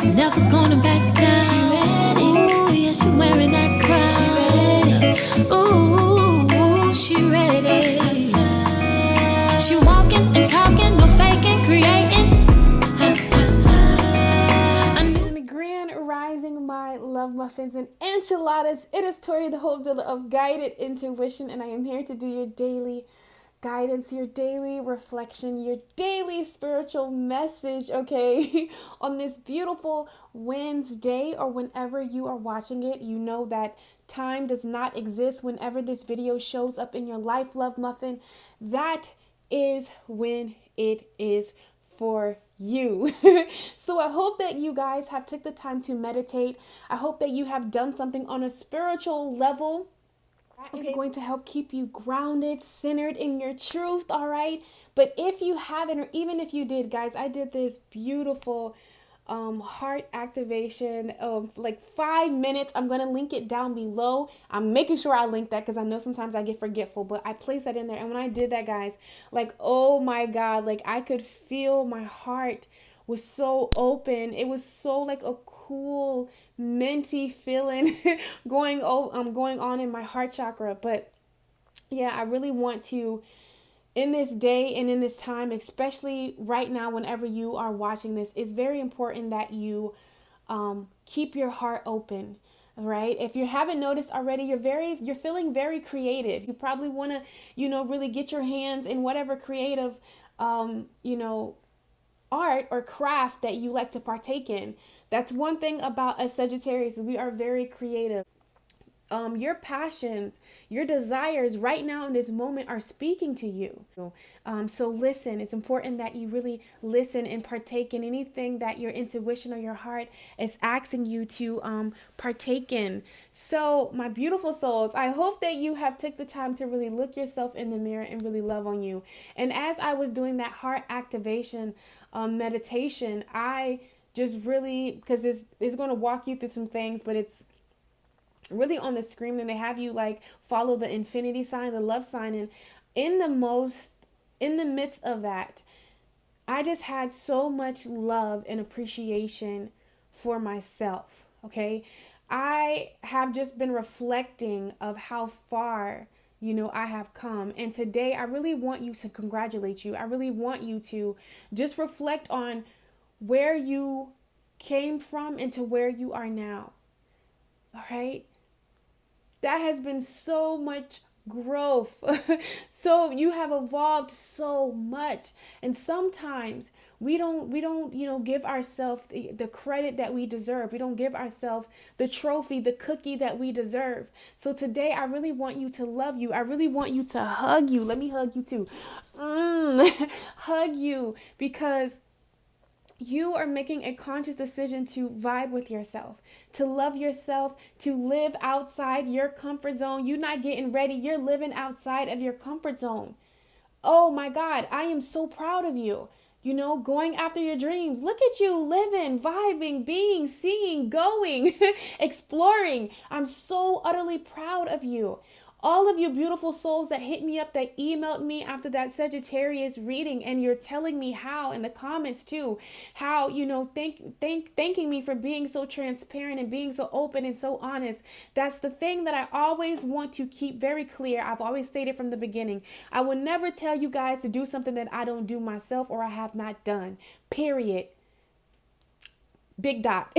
Never gonna back down. She ready. Ooh, yeah, she wearing that crown. She ready. Ooh, she ready. She walking and talking, no faking, creating. Grand Rising, my love muffins and enchiladas. It is Tori, the hope dealer of guided intuition, and I am here to do your daily guidance, your daily reflection, your daily spiritual message, okay? On this beautiful Wednesday, or whenever you are watching it, you know that time does not exist whenever this video shows up in your life, love muffin. That is when it is for you. So I hope that you guys have took the time to meditate. I hope that you have done something on a spiritual level. It's going to help keep you grounded, centered in your truth, all right? But if you haven't, or even if you did, guys, I did this beautiful heart activation of like 5 minutes. I'm going to link it down below. I'm making sure I link that because I know sometimes I get forgetful, but I placed that in there. And when I did that, guys, like, oh my God, like I could feel my heart was so open. It was so like a cool minty feeling going on in my heart chakra. But yeah, I really want to, in this day and in this time, especially right now, whenever you are watching this, it's very important that you keep your heart open. All right. If you haven't noticed already, you're feeling very creative. You probably want to, really get your hands in whatever creative, art or craft that you like to partake in. That's one thing about us Sagittarius. We are very creative. Your passions, your desires right now in this moment are speaking to you. So listen, it's important that you really listen and partake in anything that your intuition or your heart is asking you to partake in. So my beautiful souls, I hope that you have took the time to really look yourself in the mirror and really love on you. And as I was doing that heart activation meditation, I just really, because it's going to walk you through some things, but it's really on the screen, and they have you like follow the infinity sign, the love sign, and in the midst of that, I just had so much love and appreciation for myself. Okay, I have just been reflecting of how far I have come, and today I really want you to congratulate you. I really want you to just reflect on where you came from and to where you are now. All right, that has been so much growth. So you have evolved so much, and sometimes we don't give ourselves the credit that we deserve. We don't give ourselves the trophy, the cookie that we deserve. So today I really want you to love you. I really want you to hug you. Let me hug you too. Hug you, because you are making a conscious decision to vibe with yourself, to love yourself, to live outside your comfort zone. You're not getting ready. You're living outside of your comfort zone. Oh my God, I am so proud of you. Going after your dreams. Look at you living, vibing, being, seeing, going, exploring. I'm so utterly proud of you. All of you beautiful souls that hit me up, that emailed me after that Sagittarius reading, and you're telling me how in the comments too, how thanking me for being so transparent and being so open and so honest. That's the thing that I always want to keep very clear. I've always stated from the beginning, I will never tell you guys to do something that I don't do myself or I have not done. Period. Big dot.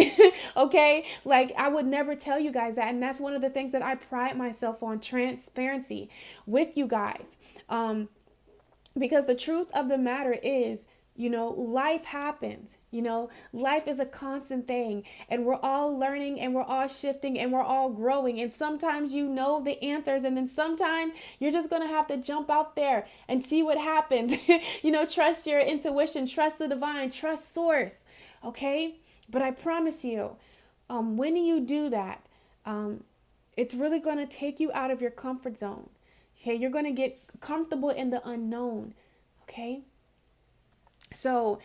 Okay, like I would never tell you guys that, and that's one of the things that I pride myself on, transparency with you guys, because the truth of the matter is, life happens. Life is a constant thing, and we're all learning, and we're all shifting, and we're all growing, and sometimes the answers, and then sometimes you're just gonna have to jump out there and see what happens. Trust your intuition, trust the divine, trust source. Okay, but I promise you, when you do that, it's really going to take you out of your comfort zone. Okay, you're going to get comfortable in the unknown. Okay, so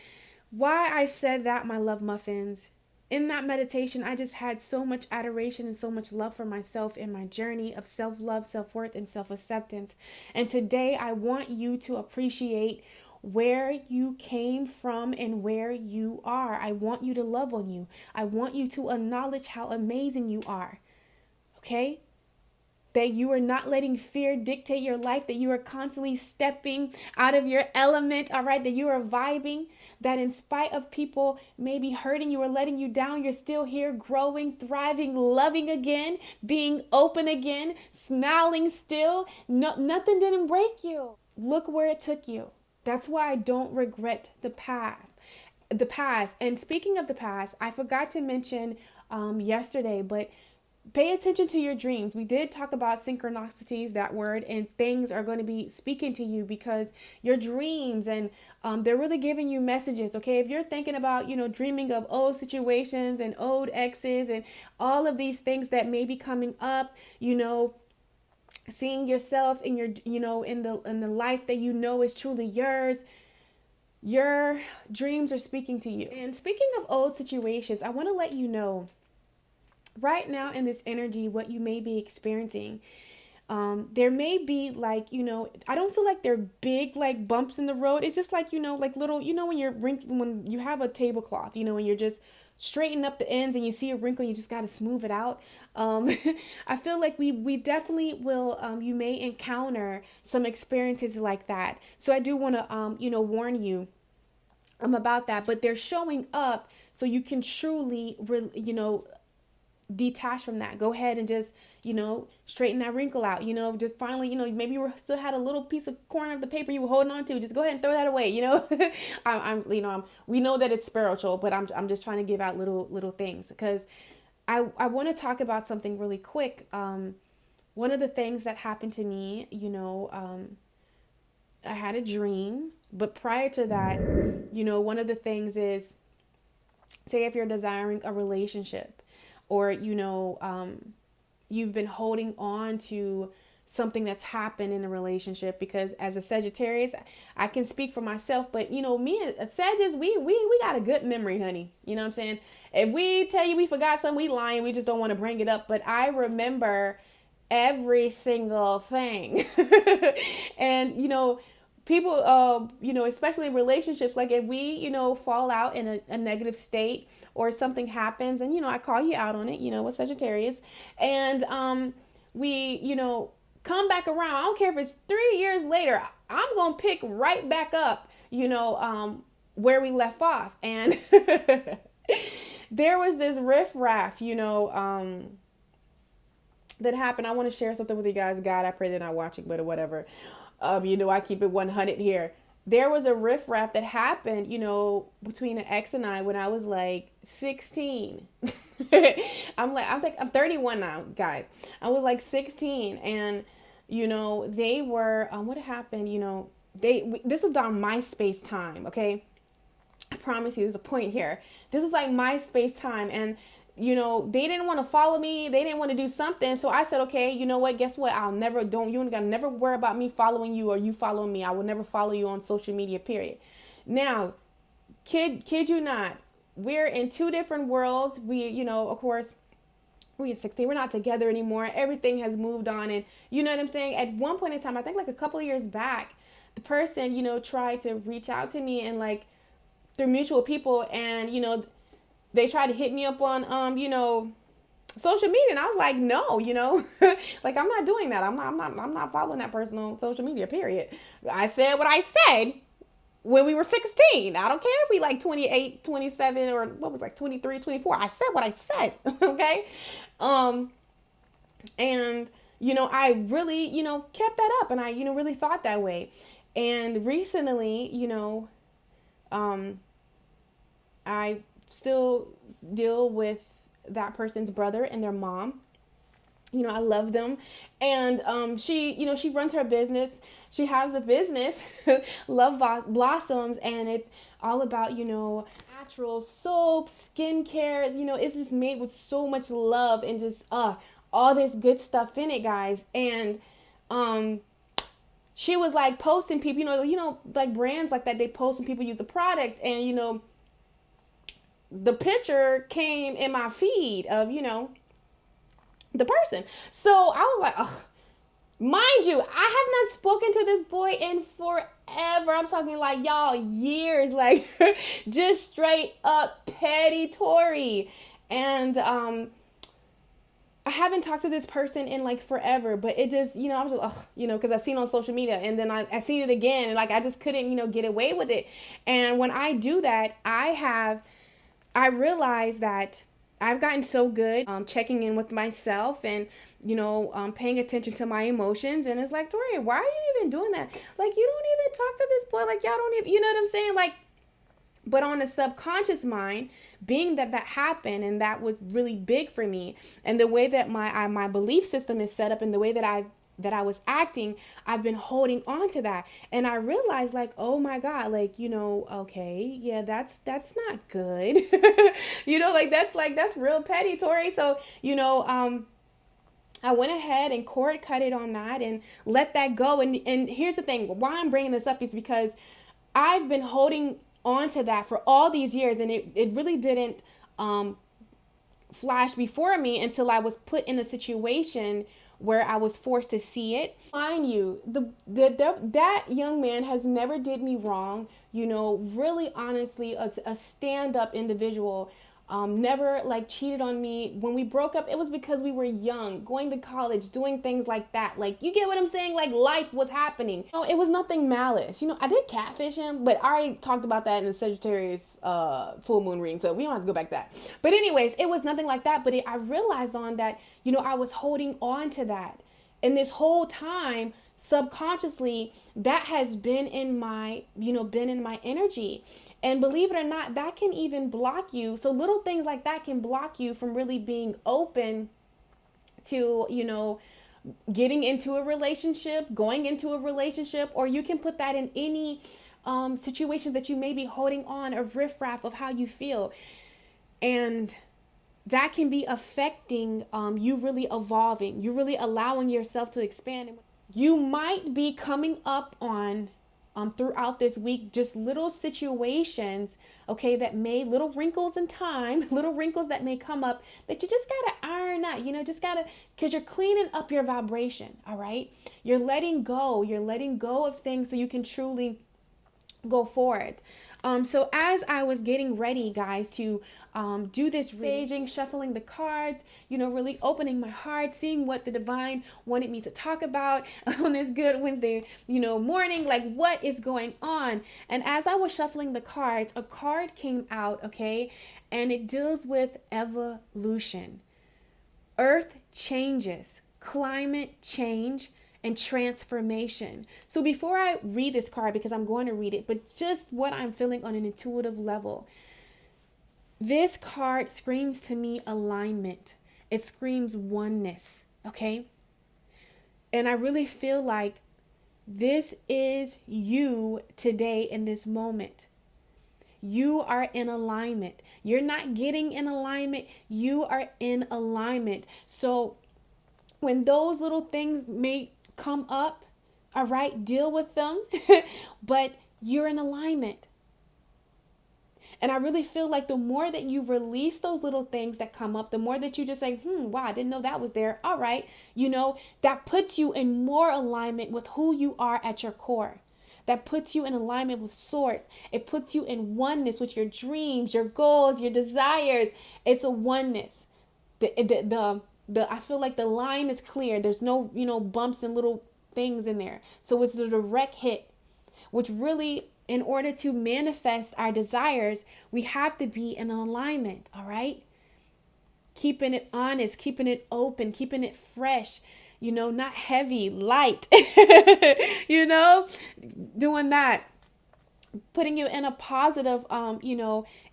why I said that, my love muffins, in that meditation, I just had so much adoration and so much love for myself in my journey of self-love, self-worth, and self-acceptance. And today I want you to appreciate where you came from and where you are. I want you to love on you. I want you to acknowledge how amazing you are. Okay? That you are not letting fear dictate your life, that you are constantly stepping out of your element, all right? That you are vibing, that in spite of people maybe hurting you or letting you down, you're still here growing, thriving, loving again, being open again, smiling still. No, nothing didn't break you. Look where it took you. That's why I don't regret the past. And speaking of the past, I forgot to mention yesterday, but pay attention to your dreams. We did talk about synchronicities, that word, and things are going to be speaking to you because your dreams and they're really giving you messages. Okay, if you're thinking about, dreaming of old situations and old exes and all of these things that may be coming up, seeing yourself in your, in the life that is truly yours. Your dreams are speaking to you. And speaking of old situations, I want to let you know right now in this energy what you may be experiencing. There may be I don't feel like they're big like bumps in the road. It's just like like little, when you have a tablecloth, when you're just straightening up the ends and you see a wrinkle, you just got to smooth it out. I feel like we definitely will, you may encounter some experiences like that. So I do want to warn you about that, but they're showing up so you can truly detach from that. Go ahead and just straighten that wrinkle out. Just finally, maybe you still had a little piece of corner of the paper you were holding on to. Just go ahead and throw that away. We know that it's spiritual, but I'm just trying to give out little things because I want to talk about something really quick. One of the things that happened to me, I had a dream, but prior to that, one of the things is, say if you're desiring a relationship, or you've been holding on to something that's happened in a relationship, because as a Sagittarius, I can speak for myself, but me and Sagittarius, we got a good memory, honey. You know what I'm saying? If we tell you we forgot something, we lying. We just don't want to bring it up. But I remember every single thing. And people, especially in relationships, like if we, fall out in a negative state or something happens and, I call you out on it, with Sagittarius, and we, come back around. I don't care if it's 3 years later, I'm going to pick right back up, where we left off. And there was this riffraff, that happened. I want to share something with you guys. God, I pray they're not watching, but whatever. I keep it 100 here. There was a riffraff that happened, between an ex and I when I was like 16. I'm 31 now, guys. I was like 16, and they were what happened, this is on MySpace time, okay? I promise you there's a point here. This is like MySpace time, and they didn't want to follow me. They didn't want to do something. So I said, okay, you know what? Guess what? You gotta never worry about me following you or you following me. I will never follow you on social media, period. Now, kid you not, we're in two different worlds. We, of course, we're 16. We're not together anymore. Everything has moved on. And you know what I'm saying? At one point in time, I think like a couple of years back, the person, tried to reach out to me and like through mutual people, and, they tried to hit me up on, social media. And I was like, no, like, I'm not doing that. I'm not following that person on social media, period. I said what I said when we were 16. I don't care if we like 28, 27, or what was like 23, 24. I said what I said. Okay. And, I really, kept that up, and I, really thought that way. And recently, I still deal with that person's brother and their mom. I love them. And she runs her business. She has a business, Love Blossoms, and it's all about, natural soaps, skincare. It's just made with so much love and just all this good stuff in it, guys. And she was like posting people, like brands like that, they post and people use the product, and the picture came in my feed of, the person. So I was like, ugh, Mind you, I have not spoken to this boy in forever. I'm talking like, y'all, years, like just straight up petty Tori. And I haven't talked to this person in like forever, but it just, I was just, ugh, because I seen it on social media, and then I seen it again, and like I just couldn't, get away with it. And when I do that, I realize that I've gotten so good checking in with myself and, paying attention to my emotions. And it's like, Tori, why are you even doing that? Like, you don't even talk to this boy. Like, y'all don't even, you know what I'm saying? Like, but on the subconscious mind, being that happened and that was really big for me, and the way that my belief system is set up and the way that I was acting, I've been holding on to that. And I realized like, oh my God, like, okay, yeah, that's not good. That's real petty, Tori. So, I went ahead and cord cut it on that and let that go. And here's the thing, why I'm bringing this up is because I've been holding on to that for all these years, and it really didn't flash before me until I was put in a situation where I was forced to see it. Mind you, that young man has never did me wrong. Really honestly, a stand-up individual. Never like cheated on me. When we broke up, it was because we were young, going to college, doing things like that. Like, you get what I'm saying? Like, life was happening. It was nothing malice. I did catfish him, but I already talked about that in the Sagittarius full moon reading, so we don't have to go back to that. But anyways, it was nothing like that. But I realized on that, I was holding on to that, and this whole time, subconsciously, that has been in my energy. And believe it or not, that can even block you. So little things like that can block you from really being open to, getting into a relationship, going into a relationship, or you can put that in any situation that you may be holding on, a riffraff of how you feel. And that can be affecting you really evolving, you really allowing yourself to expand. You might be coming up on throughout this week, just little situations, okay, little wrinkles in time, little wrinkles that may come up that you just gotta iron out, because you're cleaning up your vibration, all right? You're letting go of things so you can truly go forward. So as I was getting ready, guys, to do this saging, shuffling the cards, really opening my heart, seeing what the divine wanted me to talk about on this good Wednesday, morning, like what is going on. And as I was shuffling the cards, a card came out, okay, and it deals with evolution. Earth changes, climate change, and transformation. So before I read this card, because I'm going to read it, but just what I'm feeling on an intuitive level, this card screams to me alignment. It screams oneness, okay? And I really feel like this is you today in this moment. You are in alignment. You're not getting in alignment. You are in alignment. So when those little things may come up, all right, deal with them, but you're in alignment. And I really feel like the more that you release those little things that come up, the more that you just say, wow, I didn't know that was there. All right. That puts you in more alignment with who you are at your core. That puts you in alignment with source. It puts you in oneness with your dreams, your goals, your desires. It's a oneness. I feel like the line is clear. There's no, bumps and little things in there. So it's the direct hit, which really, in order to manifest our desires, we have to be in alignment, all right? Keeping it honest, keeping it open, keeping it fresh, not heavy, light, doing that, putting you in a positive,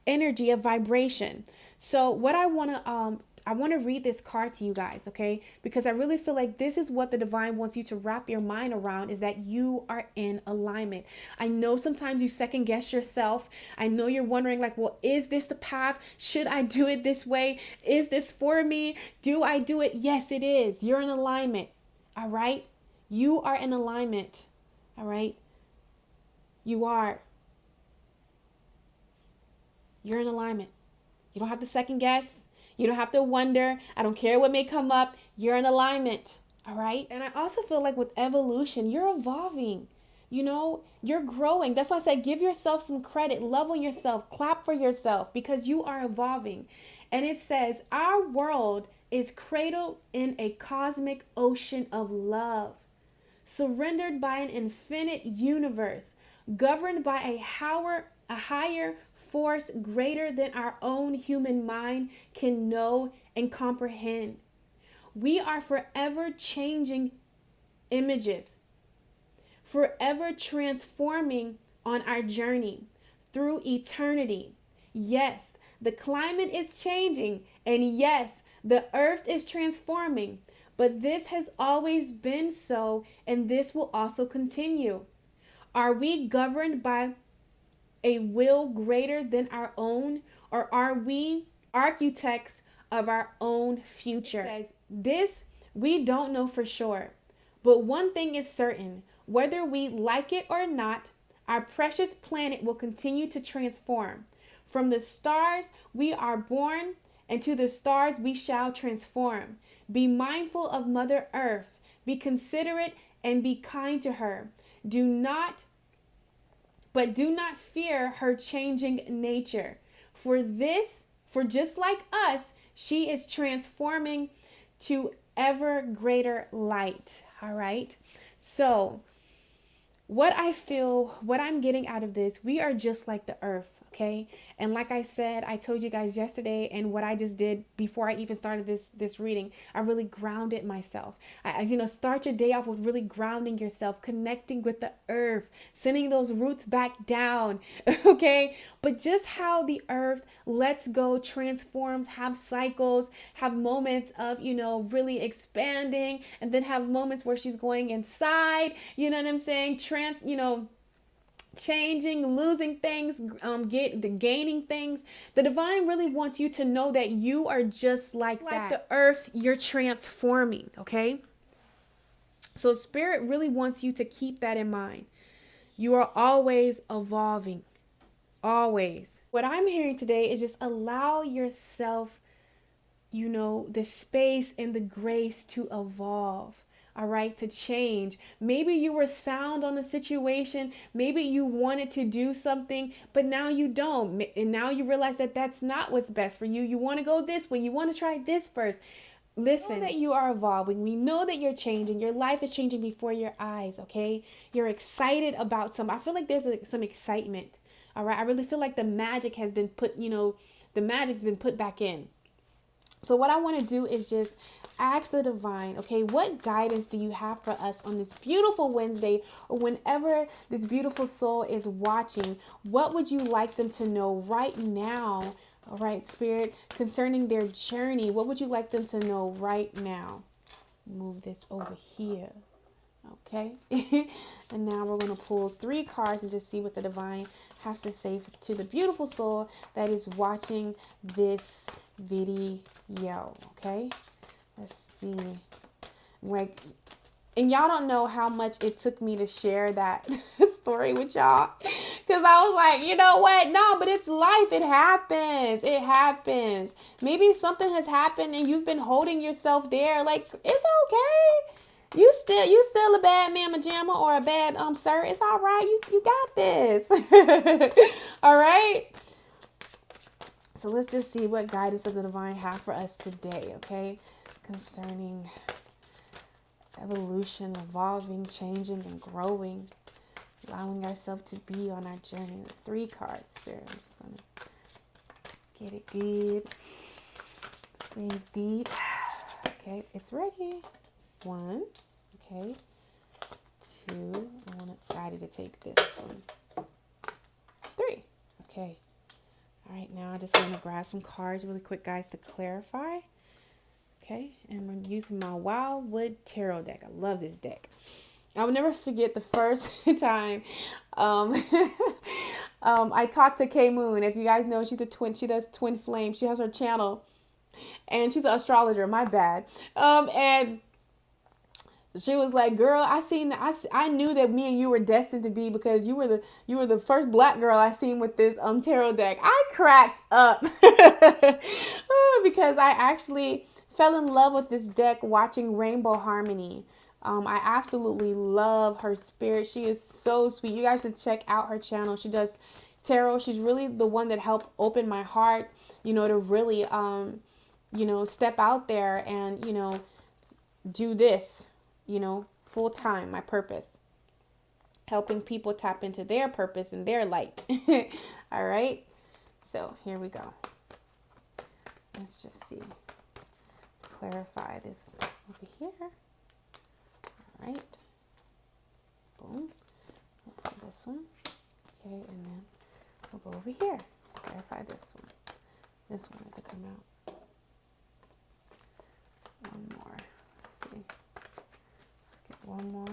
energy of vibration. So what I want to read this card to you guys, okay? Because I really feel like this is what the divine wants you to wrap your mind around, is that you are in alignment. I know sometimes you second guess yourself. I know you're wondering like, well, is this the path? Should I do it this way? Is this for me? Do I do it? Yes, it is. You're in alignment, all right? You are in alignment, all right? You are. You're in alignment. You don't have to second guess. You don't have to wonder. I don't care what may come up. You're in alignment. All right. And I also feel like with evolution, you're evolving. You're growing. That's why I said give yourself some credit, love on yourself, clap for yourself because you are evolving. And it says, our world is cradled in a cosmic ocean of love, surrendered by an infinite universe, governed by a higher force greater than our own human mind can know and comprehend. We are forever changing images, forever transforming on our journey through eternity. Yes, the climate is changing, and yes, the earth is transforming, but this has always been so, and this will also continue. Are we governed by a will greater than our own, or are we architects of our own future? It says, this we don't know for sure, but one thing is certain. Whether we like it or not, our precious planet will continue to transform. From the stars we are born, and to the stars we shall transform. Be mindful of Mother Earth. Be considerate and be kind to her. Do not fear her changing nature. For just like us, she is transforming to ever greater light. All right. So what I'm getting out of this, we are just like the earth. Okay. And like I said, I told you guys yesterday, and what I just did before I even started this reading, I really grounded myself. Start your day off with really grounding yourself, connecting with the earth, sending those roots back down. Okay. But just how the earth lets go, transforms, have cycles, have moments of, really expanding, and then have moments where she's going inside, you know what I'm saying? Changing, losing things, gaining things. The divine really wants you to know that you are just like that. Like the earth, you're transforming, okay? So spirit really wants you to keep that in mind. You are always evolving, always. What I'm hearing today is just allow yourself, the space and the grace to evolve. All right, to change. Maybe you were sound on the situation. Maybe you wanted to do something, but now you don't. And now you realize that that's not what's best for you. You want to go this way. You want to try this first. Listen, we know that you are evolving. We know that you're changing. Your life is changing before your eyes, okay? You're excited about something. I feel like there's some excitement, all right? I really feel like the magic has been put, the magic's been put back in. So what I want to do is just ask the divine, okay, what guidance do you have for us on this beautiful Wednesday, or whenever this beautiful soul is watching? What would you like them to know right now, all right, Spirit, concerning their journey? What would you like them to know right now? Move this over here, okay? And now we're going to pull 3 cards and just see what the divine has to say to the beautiful soul that is watching this video, okay? Let's see. And y'all don't know how much it took me to share that story with y'all, because I was like, you know what? No, but it's life. It happens. It happens. Maybe something has happened and you've been holding yourself there. Like, it's okay. You still a bad mama jamma or a bad sir. It's all right. You got this. All right. So let's just see what guidance does the divine have for us today, okay? Concerning evolution, evolving, changing, and growing, allowing ourselves to be on our journey. 3 cards, Spirit. I'm just going to get it good. Breathe deep. Okay, it's ready. 1, okay. 2, I want to guide you to take this one. 3, okay. All right, now I just want to grab some cards really quick, guys, to clarify. Okay, and I'm using my Wildwood Tarot deck. I love this deck. I will never forget the first time I talked to Kmoon. If you guys know, she's a twin. She does twin flame. She has her channel, and she's an astrologer. My bad. And she was like, "Girl, I knew that me and you were destined to be, because you were the first black girl I seen with this tarot deck." I cracked up because I actually fell in love with this deck watching Rainbow Harmony. I absolutely love her spirit. She is so sweet. You guys should check out her channel. She does tarot. She's really the one that helped open my heart, to really, step out there and, do this, full time, my purpose. Helping people tap into their purpose and their light. All right. So here we go. Let's just see. Let's clarify this over here. All right. Boom. We'll put this one. Okay, and then we'll go over here. Clarify this one. This one has to come out. One more. Let's see. Let's get one more.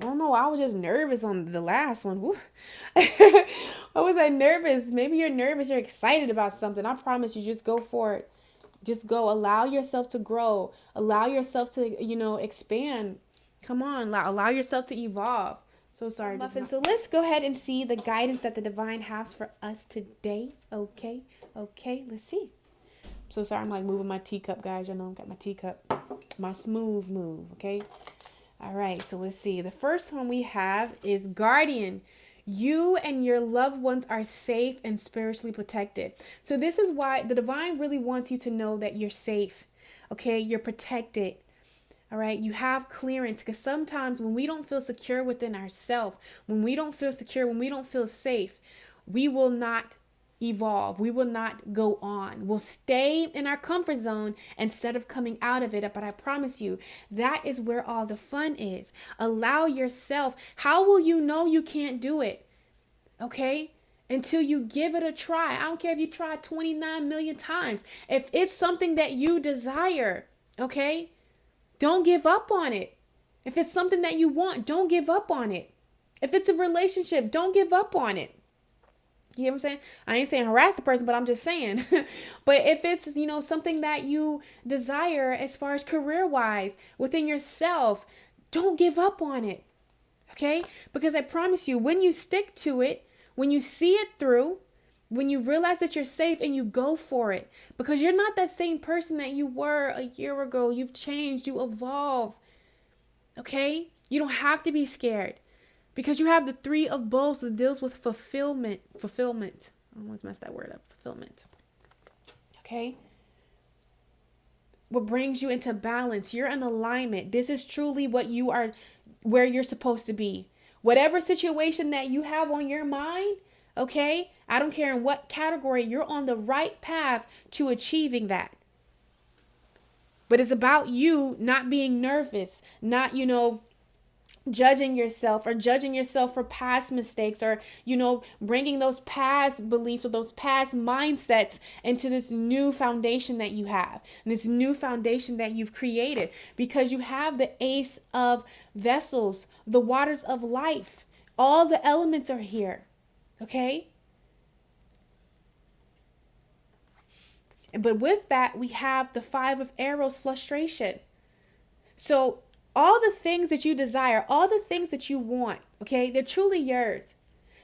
I don't know. I was just nervous on the last one. Why was I nervous? Maybe you're nervous. You're excited about something. I promise you, just go for it. Just go. Allow yourself to grow. Allow yourself to, expand. Come on. Allow yourself to evolve. So sorry, Muffin. So let's go ahead and see the guidance that the divine has for us today. Okay. Let's see. So sorry. I'm like moving my teacup, guys. I know I've got my teacup. My smooth move. Okay. All right, so let's see. The first one we have is Guardian. You and your loved ones are safe and spiritually protected. So this is why the divine really wants you to know that you're safe. Okay, you're protected. All right, you have clearance, because sometimes when we don't feel secure within ourselves, when we don't feel secure, when we don't feel safe, we will not evolve. We will not go on. We'll stay in our comfort zone instead of coming out of it. But I promise you, that is where all the fun is. Allow yourself. How will you know you can't do it? Okay? Until you give it a try. I don't care if you try 29 million times. If it's something that you desire, okay? Don't give up on it. If it's something that you want, don't give up on it. If it's a relationship, don't give up on it. You know what I'm saying? I ain't saying harass the person, but I'm just saying. But if it's, something that you desire as far as career-wise within yourself, don't give up on it. Okay? Because I promise you, when you stick to it, when you see it through, when you realize that you're safe and you go for it, because you're not that same person that you were a year ago. You've changed. You evolve. Okay? You don't have to be scared. Because you have the Three of Bowls that deals with fulfillment. I always mess that word up. Fulfillment. Okay? What brings you into balance. You're in alignment. This is truly what you are, where you're supposed to be. Whatever situation that you have on your mind, okay? I don't care in what category, you're on the right path to achieving that. But it's about you not being nervous, not, judging yourself for past mistakes, or bringing those past beliefs or those past mindsets into this new foundation that you have, and this new foundation that you've created, because you have the Ace of Vessels, the waters of life. All the elements are here. Okay? But with that, we have the Five of Arrows, frustration. So all the things that you desire, all the things that you want, okay, they're truly yours.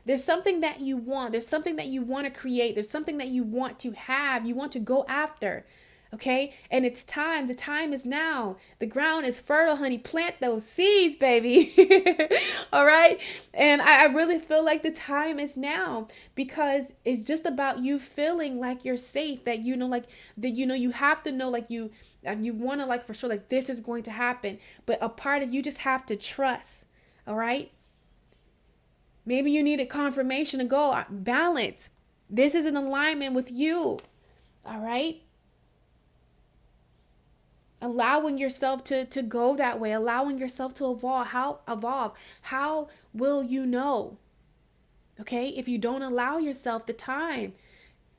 There's something that you want. There's something that you want to create. There's something that you want to have. You want to go after, okay? And it's time. The time is now. The ground is fertile, honey. Plant those seeds, baby. All right? And I really feel like the time is now, because it's just about you feeling like you're safe, that you have to know, you want to, for sure, this is going to happen. But a part of you just have to trust. All right? Maybe you need a confirmation to go. Balance. This is in alignment with you. All right? Allowing yourself to go that way. Allowing yourself to evolve. How will you know? Okay? If you don't allow yourself the time.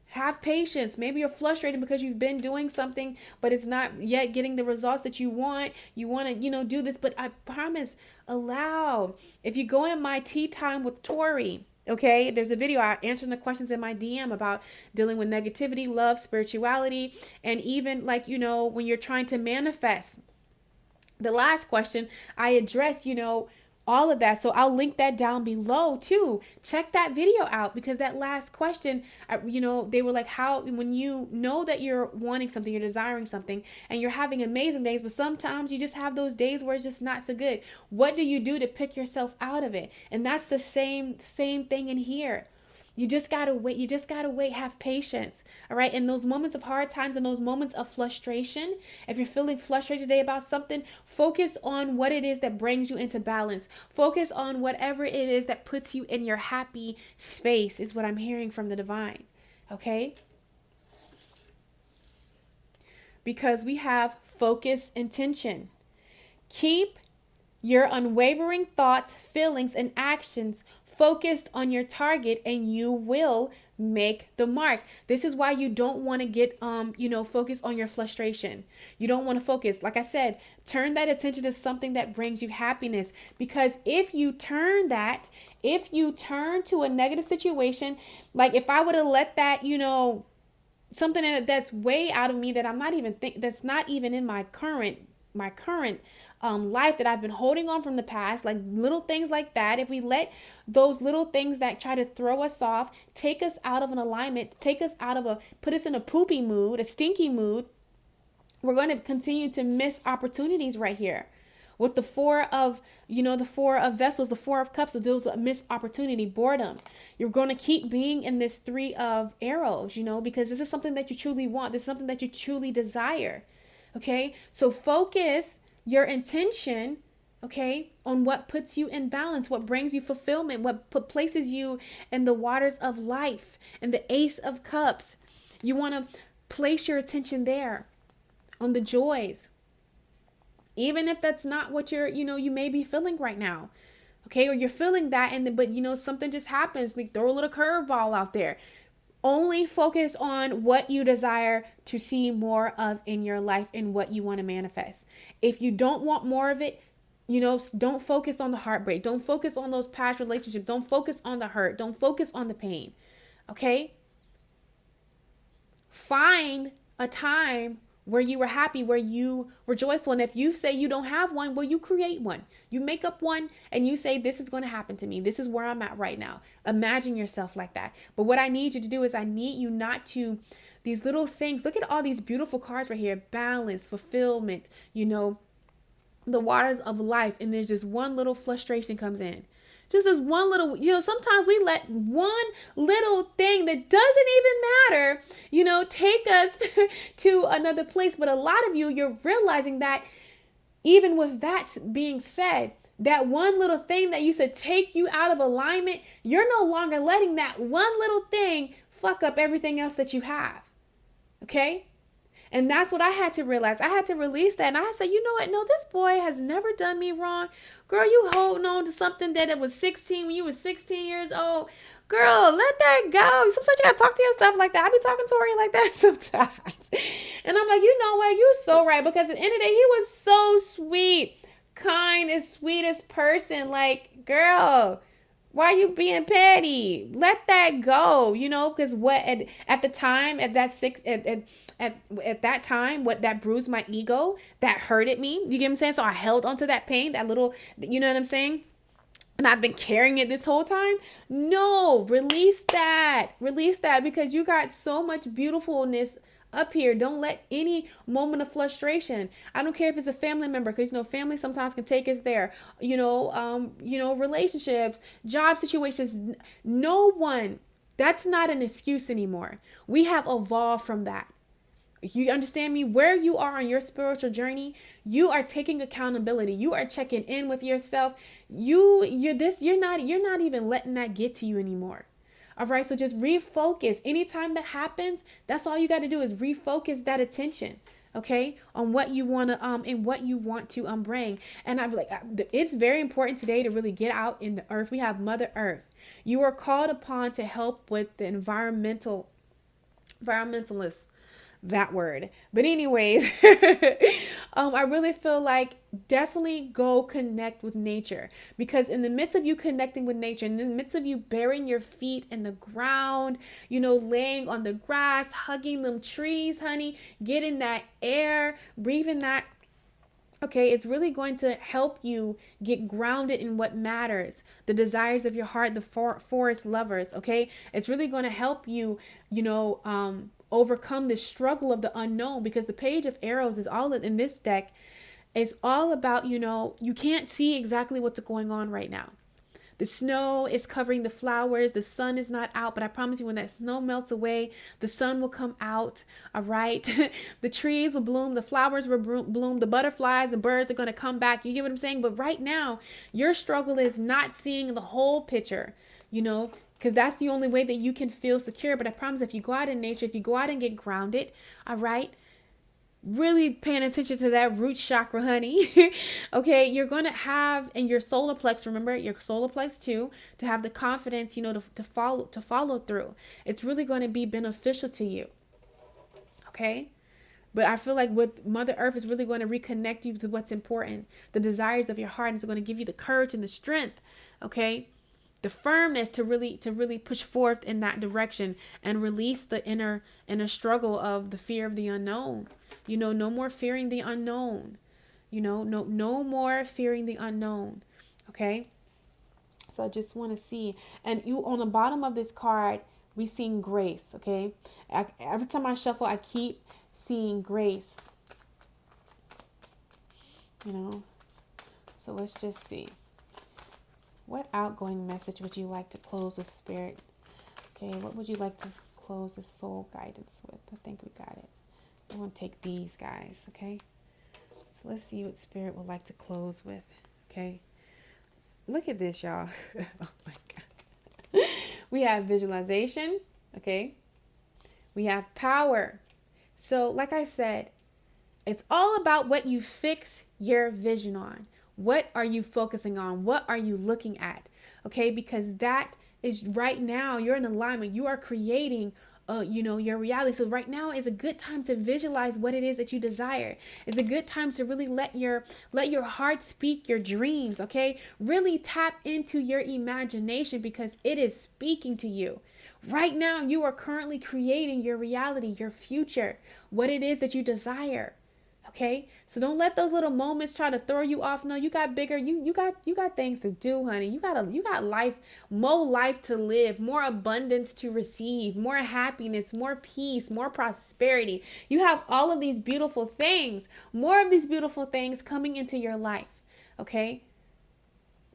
Have patience. Maybe you're frustrated because you've been doing something, but it's not yet getting the results that you want. You want to, do this, but I promise, allow. If you go in my Teatime with Tori, okay, there's a video answering the questions in my DM about dealing with negativity, love, spirituality, and even when you're trying to manifest. The last question I address, all of that. So I'll link that down below too. Check that video out, because that last question, they were like, how, when you know that you're wanting something, you're desiring something, and you're having amazing days, but sometimes you just have those days where it's just not so good. What do you do to pick yourself out of it? And that's the same thing in here. You just gotta wait. You just gotta wait. Have patience. All right. In those moments of hard times and those moments of frustration, if you're feeling frustrated today about something, focus on what it is that brings you into balance. Focus on whatever it is that puts you in your happy space, is what I'm hearing from the divine. Okay. Because we have focus, intention. Keep your unwavering thoughts, feelings, and actions focused on your target, and you will make the mark. This is why you don't want to get focus on your frustration. You don't want to focus. Like I said, turn that attention to something that brings you happiness, because if you turn to a negative situation, like if I would have let that, something that's way out of me, that I'm not even that's not even in my current life, that I've been holding on from the past, like little things like that, if we let those little things that try to throw us off, take us out of an alignment, put us in a poopy mood, a stinky mood, we're going to continue to miss opportunities right here. With the four of vessels, the four of cups, those missed opportunity, boredom. You're going to keep being in this three of arrows, because this is something that you truly want. This is something that you truly desire. Okay. So focus your intention, okay, on what puts you in balance, what brings you fulfillment, what places you in the waters of life, and the Ace of Cups. You want to place your attention there on the joys, even if that's not what you may be feeling right now, okay, or you're feeling that, but something just happens, like throw a little curveball out there. Only focus on what you desire to see more of in your life and what you want to manifest. If you don't want more of it, don't focus on the heartbreak. Don't focus on those past relationships. Don't focus on the hurt. Don't focus on the pain. Okay? Find a time where you were happy, where you were joyful. And if you say you don't have one, well, you create one. You make up one and you say, this is going to happen to me. This is where I'm at right now. Imagine yourself like that. But what I need you to do is I need you not to, these little things, look at all these beautiful cards right here. Balance, fulfillment, the waters of life. And there's just one little frustration comes in. Just as one little, sometimes we let one little thing that doesn't even matter, take us to another place. But a lot of you're realizing that even with that being said, that one little thing that used to take you out of alignment, you're no longer letting that one little thing fuck up everything else that you have. Okay? And that's what I had to realize. I had to release that. And I said, you know what? No, this boy has never done me wrong. Girl, you holding on to something that it was 16 when you were 16 years old. Girl, let that go. Sometimes you gotta talk to yourself like that. I be talking to Tori like that sometimes. And I'm like, you know what? You're so right. Because at the end of the day, he was so sweet, kind, and sweetest person. Like, girl, why are you being petty? Let that go, because what at the time, at that time, what that bruised my ego, that hurted me. You get what I'm saying? So I held onto that pain, that little, you know what I'm saying? And I've been carrying it this whole time. No, release that, because you got so much beautifulness up here. Don't let any moment of frustration. I don't care if it's a family member, because family sometimes can take us there. Relationships, job situations. No one. That's not an excuse anymore. We have evolved from that. You understand me? Where you are on your spiritual journey, you are taking accountability. You are checking in with yourself. You're not even letting that get to you anymore. All right. So just refocus. Anytime that happens, that's all you got to do is refocus that attention. Okay. On what you want to, and what you want to, bring. And I'm like, it's very important today to really get out in the earth. We have Mother Earth. You are called upon to help with the environmentalists. That word. But anyways, I really feel like definitely go connect with nature, because in the midst of you connecting with nature, in the midst of you burying your feet in the ground, laying on the grass, hugging them trees, honey, getting that air, breathing that Okay, it's really going to help you get grounded in what matters, the desires of your heart, the forest lovers. Okay, it's really going to help you, overcome the struggle of the unknown, because the page of arrows is all in this deck. It's all about, you can't see exactly what's going on right now. The snow is covering the flowers. The sun is not out, but I promise you, when that snow melts away, the sun will come out. All right. The trees will bloom. The flowers will bloom. The butterflies, the birds are going to come back. You get what I'm saying? But right now, your struggle is not seeing the whole picture, because that's the only way that you can feel secure. But I promise, if you go out in nature, if you go out and get grounded, all right, really paying attention to that root chakra, honey. Okay, you're going to have in your solar plex, remember your solar plex too, to have the confidence, to follow through. It's really going to be beneficial to you. Okay? But I feel like what Mother Earth is really going to reconnect you to what's important, the desires of your heart, and it's going to give you the courage and the strength, okay? The firmness to really push forth in that direction and release the inner struggle of the fear of the unknown. No more fearing the unknown. No more fearing the unknown. Okay? So I just want to see. And you, on the bottom of this card, we seeing grace, okay? Every time I shuffle, I keep seeing grace. So let's just see. What outgoing message would you like to close with, Spirit? Okay, what would you like to close the soul guidance with? I think we got it. I'm going to take these guys, okay? So let's see what Spirit would like to close with, okay? Look at this, y'all. Oh, my God. We have visualization, okay? We have power. So, like I said, it's all about what you fix your vision on. What are you focusing on? What are you looking at? Okay, because that is right now, you're in alignment. You are creating your reality. So right now is a good time to visualize what it is that you desire. It's a good time to really let your heart speak your dreams, okay? Really tap into your imagination, because it is speaking to you. Right now, you are currently creating your reality, your future, what it is that you desire. Okay, so don't let those little moments try to throw you off. No, you got bigger. You got things to do, honey. You got life, more life to live, more abundance to receive, more happiness, more peace, more prosperity. You have all of these beautiful things, more of these beautiful things coming into your life. Okay,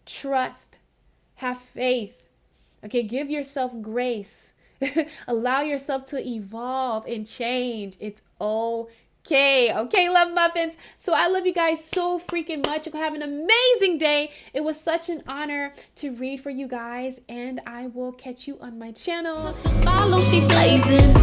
trust, have faith. Okay, give yourself grace. Allow yourself to evolve and change. It's okay, love muffins. So I love you guys so freaking much. You're gonna have an amazing day. It was such an honor to read for you guys, and I will catch you on my channel. To follow, she blazing.